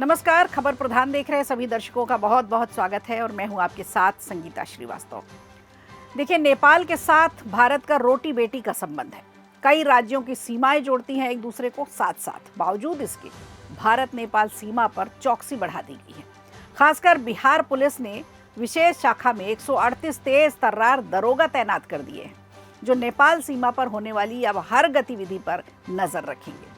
नमस्कार। खबर प्रधान देख रहे सभी दर्शकों का बहुत बहुत स्वागत है और मैं हूं आपके साथ संगीता श्रीवास्तव। देखिए, नेपाल के साथ भारत का रोटी बेटी का संबंध है। कई राज्यों की सीमाएं जोड़ती हैं एक दूसरे को साथ साथ। बावजूद इसके भारत नेपाल सीमा पर चौकसी बढ़ा दी गई है। खासकर बिहार पुलिस ने विशेष शाखा में 138 तेज तर्रार दरोगा तैनात कर दिए हैं, जो नेपाल सीमा पर होने वाली अब हर गतिविधि पर नजर रखेंगे।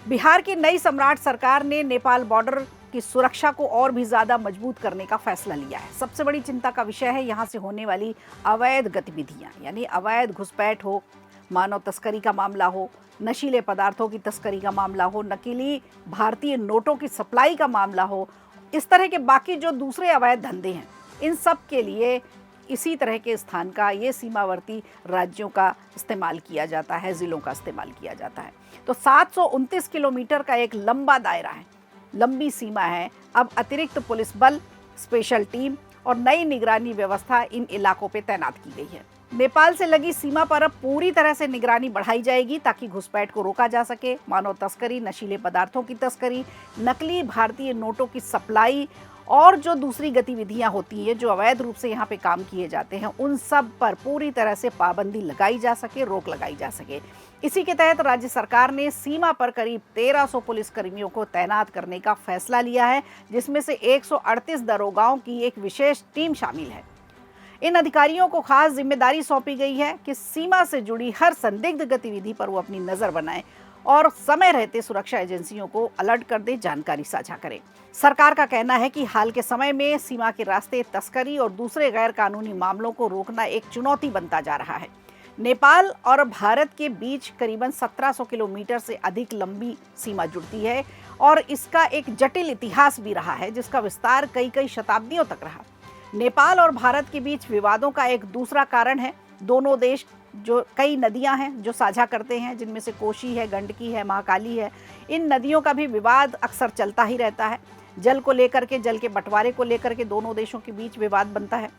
बिहार की नई सम्राट सरकार ने नेपाल बॉर्डर की सुरक्षा को और भी ज्यादा मजबूत करने का फैसला लिया है। सबसे बड़ी चिंता का विषय है यहां से होने वाली अवैध गतिविधियां, यानी अवैध घुसपैठ हो, मानव तस्करी का मामला हो, नशीले पदार्थों की तस्करी का मामला हो, नकली भारतीय नोटों की सप्लाई का मामला हो, इस तरह के बाकी जो दूसरे अवैध धंधे हैं, इन सब के लिए इसी तरह के स्थान का, ये सीमावर्ती राज्यों का इस्तेमाल किया जाता है, ज़िलों का इस्तेमाल किया जाता है। तो 729 किलोमीटर का एक लंबा दायरा है, लंबी सीमा है। अब अतिरिक्त पुलिस बल, स्पेशल टीम और नई निगरानी व्यवस्था इन इलाकों पे तैनात की गई है। नेपाल से लगी सीमा पर अब पूरी तरह से निगरानी बढ़ाई जाएगी ताकि घुसपैठ को रोका जा सके। मानव तस्करी, नशीले पदार्थों की तस्करी, नकली भारतीय नोटों की सप्लाई और जो दूसरी गतिविधियां होती हैं, जो अवैध रूप से यहाँ पे काम किए जाते हैं, उन सब पर पूरी तरह से पाबंदी लगाई जा सके, रोक लगाई जा सके। इसी के तहत राज्य सरकार ने सीमा पर करीब 1300 पुलिसकर्मियों को तैनात करने का फैसला लिया है, जिसमें से 138 दरोगाओं की एक विशेष टीम शामिल है। इन अधिकारियों को खास जिम्मेदारी सौंपी गई है कि सीमा से जुड़ी हर संदिग्ध गतिविधि पर वो अपनी नजर बनाएं और समय रहते सुरक्षा एजेंसियों को अलर्ट कर दे, जानकारी साझा करें। सरकार का कहना है कि हाल के समय में सीमा के रास्ते तस्करी और दूसरे गैर कानूनी मामलों को रोकना एक चुनौती बनता जा रहा है। नेपाल और भारत के बीच करीबन 1700 किलोमीटर से अधिक लंबी सीमा जुड़ती है और इसका एक जटिल इतिहास भी रहा है, जिसका विस्तार कई शताब्दियों तक रहा। नेपाल और भारत के बीच विवादों का एक दूसरा कारण है, दोनों देश जो कई नदियां हैं जो साझा करते हैं, जिनमें से कोशी है, गंडकी है, महाकाली है। इन नदियों का भी विवाद अक्सर चलता ही रहता है। जल को लेकर के, जल के बंटवारे को लेकर के दोनों देशों के बीच विवाद बनता है।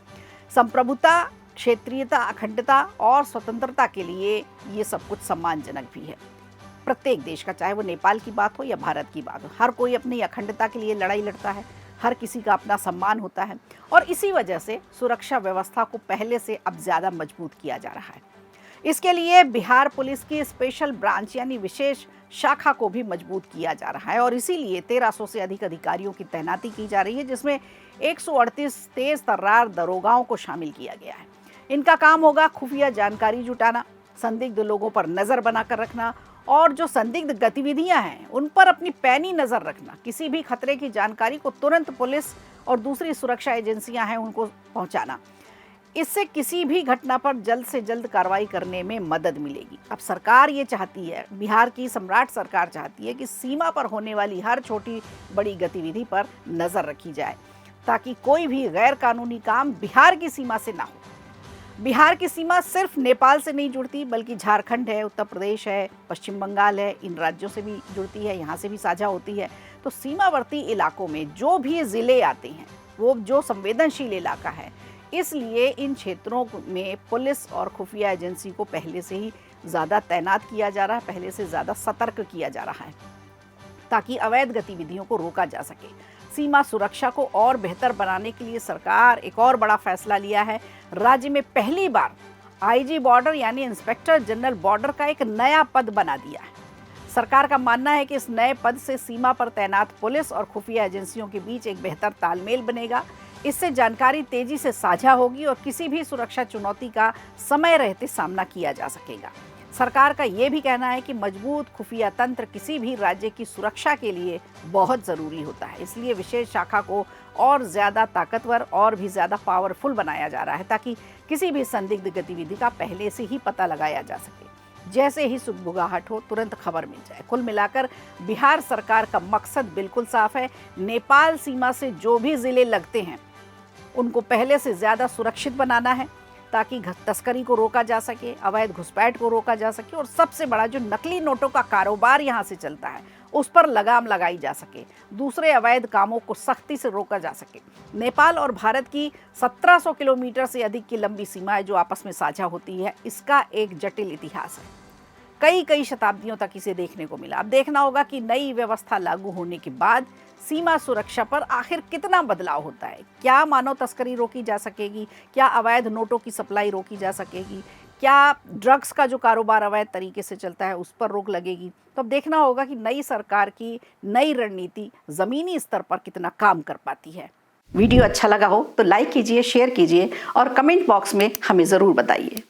संप्रभुता, क्षेत्रीयता, अखंडता और स्वतंत्रता के लिए ये सब कुछ सम्मानजनक भी है प्रत्येक देश का, चाहे वो नेपाल की बात हो या भारत की बात हो। हर कोई अपनी अखंडता के लिए लड़ाई लड़ता है, हर किसी का अपना सम्मान होता है और इसी वजह से सुरक्षा व्यवस्था को पहले से अब ज़्यादा मजबूत किया जा रहा है। इसके लिए बिहार पुलिस की स्पेशल ब्रांच यानी विशेष शाखा को भी मजबूत किया जा रहा है और इसीलिए 1300 से अधिक अधिकारियों की तैनाती की जा रही है, जिसमें 138 तेज तर्रार दरोगाओं को शामिल किया गया है। इनका काम होगा खुफिया जानकारी जुटाना, संदिग्ध लोगों पर नज़र बनाकर रखना और जो संदिग्ध गतिविधियां हैं उन पर अपनी पैनी नज़र रखना। किसी भी खतरे की जानकारी को तुरंत पुलिस और दूसरी सुरक्षा एजेंसियां हैं उनको पहुंचाना। इससे किसी भी घटना पर जल्द से जल्द कार्रवाई करने में मदद मिलेगी। अब सरकार ये चाहती है, बिहार की सम्राट सरकार चाहती है कि सीमा पर होने वाली हर छोटी बड़ी गतिविधि पर नज़र रखी जाए ताकि कोई भी गैर कानूनी काम बिहार की सीमा से ना हो। बिहार की सीमा सिर्फ नेपाल से नहीं जुड़ती, बल्कि झारखंड है, उत्तर प्रदेश है, पश्चिम बंगाल है, इन राज्यों से भी जुड़ती है, यहाँ से भी साझा होती है। तो सीमावर्ती इलाकों में जो भी ज़िले आते हैं वो जो संवेदनशील इलाका है, इसलिए इन क्षेत्रों में पुलिस और खुफिया एजेंसी को पहले से ही ज़्यादा तैनात किया जा रहा है, पहले से ज़्यादा सतर्क किया जा रहा है ताकि अवैध गतिविधियों को रोका जा सके। सीमा सुरक्षा को और बेहतर बनाने के लिए सरकार एक और बड़ा फैसला लिया है। राज्य में पहली बार आईजी बॉर्डर यानी इंस्पेक्टर जनरल बॉर्डर का एक नया पद बना दिया है। सरकार का मानना है कि इस नए पद से सीमा पर तैनात पुलिस और खुफिया एजेंसियों के बीच एक बेहतर तालमेल बनेगा। इससे जानकारी तेजी से साझा होगी और किसी भी सुरक्षा चुनौती का समय रहते सामना किया जा सकेगा। सरकार का ये भी कहना है कि मजबूत खुफिया तंत्र किसी भी राज्य की सुरक्षा के लिए बहुत ज़रूरी होता है। इसलिए विशेष शाखा को और ज़्यादा ताकतवर और भी ज़्यादा पावरफुल बनाया जा रहा है ताकि किसी भी संदिग्ध गतिविधि का पहले से ही पता लगाया जा सके। जैसे ही सुगबुगाहट हो, तुरंत खबर मिल जाए। कुल मिलाकर बिहार सरकार का मकसद बिल्कुल साफ है। नेपाल सीमा से जो भी ज़िले लगते हैं उनको पहले से ज़्यादा सुरक्षित बनाना है ताकि तस्करी को रोका जा सके, अवैध घुसपैठ को रोका जा सके और सबसे बड़ा जो नकली नोटों का कारोबार यहाँ से चलता है उस पर लगाम लगाई जा सके, दूसरे अवैध कामों को सख्ती से रोका जा सके। नेपाल और भारत की 1700 किलोमीटर से अधिक की लंबी सीमाएं जो आपस में साझा होती है, इसका एक जटिल इतिहास है। कई कई शताब्दियों तक इसे देखने को मिला। अब देखना होगा कि नई व्यवस्था लागू होने के बाद सीमा सुरक्षा पर आखिर कितना बदलाव होता है। क्या मानव तस्करी रोकी जा सकेगी, क्या अवैध नोटों की सप्लाई रोकी जा सकेगी, क्या ड्रग्स का जो कारोबार अवैध तरीके से चलता है उस पर रोक लगेगी। तो अब देखना होगा कि नई सरकार की नई रणनीति ज़मीनी स्तर पर कितना काम कर पाती है। वीडियो अच्छा लगा हो तो लाइक कीजिए, शेयर कीजिए और कमेंट बॉक्स में हमें ज़रूर बताइए।